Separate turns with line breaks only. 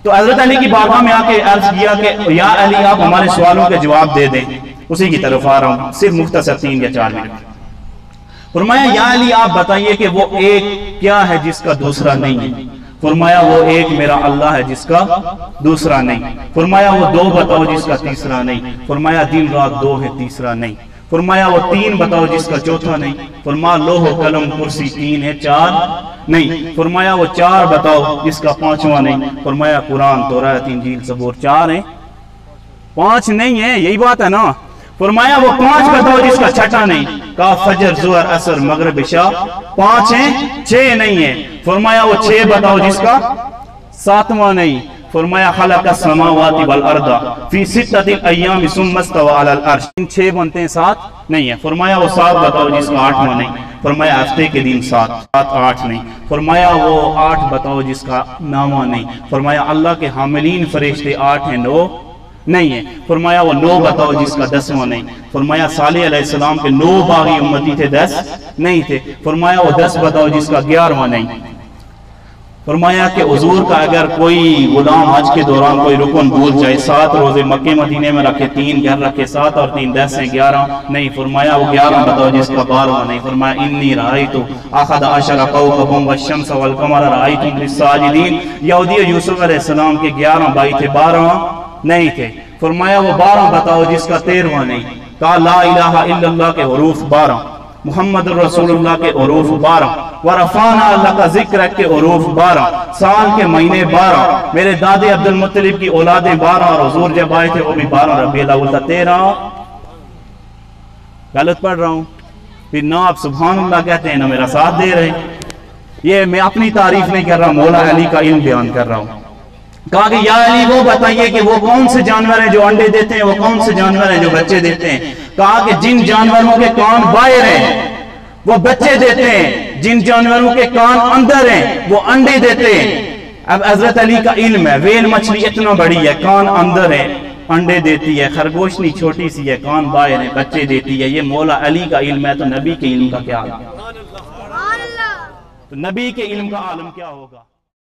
تو حضرت علی کی بارگاہ میں آ کے عرض کیا کہ یا علی آپ ہمارے سوالوں کے جواب دے دیں، اسی کی طرف آ رہا ہوں، صرف مختصر 3 یا 4 منٹ۔ فرمایا یا علی آپ بتائیے کہ وہ ایک کیا ہے جس کا دوسرا نہیں ہے؟ فرمایا وہ ایک میرا اللہ ہے جس کا دوسرا نہیں۔ فرمایا وہ 2 بتاؤ جس کا تیسرا نہیں۔ فرمایا دن رات 2 ہے تیسرا نہیں۔ فرمایا وہ 3 بتاؤ جس کا چوتھا نہیں۔ فرمایا لوح و قلم کرسی 3 ہے 4 نہیں۔ فرمایا وہ 4 بتاؤ جس کا 5واں نہیں۔ فرمایا قرآن توراۃ انجیل زبور 4 ہیں 5 نہیں ہے، یہی بات ہے نا۔ فرمایا وہ 5 بتاؤ جس کا 6واں نہیں۔ کہا فجر ظہر عصر مغرب عشاء 5 ہیں 6 نہیں ہے۔ فرمایا وہ 6 بتاؤ جس کا 7واں نہیں۔ فرمایا خلق السماوات والارض فی 6 ایام ثم استوى علی العرش، 6 بنتے ہیں 7 نہیں ہے۔ فرمایا وہ 7 بتاؤ جس کا 8واں نہیں۔ فرمایا ہفتے کے دن 7 8 نہیں۔ فرمایا وہ 8 بتاؤ جس کا 9واں نہیں۔ فرمایا اللہ کے حاملین فرشتے 8 ہیں 9 نہیں ہے۔ فرمایا وہ 9 بتاؤ جس کا 10واں نہیں۔ فرمایا صالح علیہ السلام کے 9 باغی امتی تھے 10 نہیں تھے۔ فرمایا وہ 10 بتاؤ جس کا 11واں نہیں۔ فرمایا کہ حضور کا اگر کوئی غلام حج کے دوران کوئی رکن بھول جائے، 7 روزے مکہ مدینے میں رکھے 3 گھر رکھے 7 اور 3 10 ہیں 11 نہیں۔ فرمایا وہ 11 بتاؤ جس کا 12واں نہیں۔ فرمایا انی رأیت احد عشر کوكبا والشمس والقمر رأیتهم للساجدین، یہودی یوسف علیہ السلام کے 11 بھائی تھے 12واں نہیں تھے۔ فرمایا وہ 12 بتاؤ جس کا 13واں نہیں۔ کہا لا الہ الا اللہ کے حروف 12، محمد رسول اللہ کے حروف 12، ورفعنا اللہ کا ذکر کے حروف 12، سال کے مہینے 12، میرے دادے عبد المطلب کی اولادیں 12، اور حضور جب آئے تھے وہ بھی 12 ربیع الاول تھا 13۔ غلط پڑھ رہا ہوں؟ پھر نہ آپ سبحان اللہ کہتے ہیں نہ میرا ساتھ دے رہے۔ یہ میں اپنی تعریف نہیں کر رہا، مولا علی کا علم بیان کر رہا ہوں۔ کہا کہ یا علی وہ بتائیے کہ وہ کون سے جانور ہیں جو انڈے دیتے ہیں، وہ کون سے جانور ہیں جو بچے دیتے ہیں؟ کہا کہ جن جانوروں کے کان باہر ہیں وہ بچے دیتے ہیں، جن جانوروں کے کان اندر ہیں وہ انڈے دیتے ہیں۔ اب حضرت علی کا علم ہے، ویل مچھلی اتنا بڑی ہے کان اندر ہے انڈے دیتی ہے، خرگوشنی چھوٹی سی ہے کان باہر ہے بچے دیتی ہے۔ یہ مولا علی کا علم ہے، تو نبی کے علم کا کیا حال ہے؟ تو نبی کے علم کا عالم کیا ہوگا؟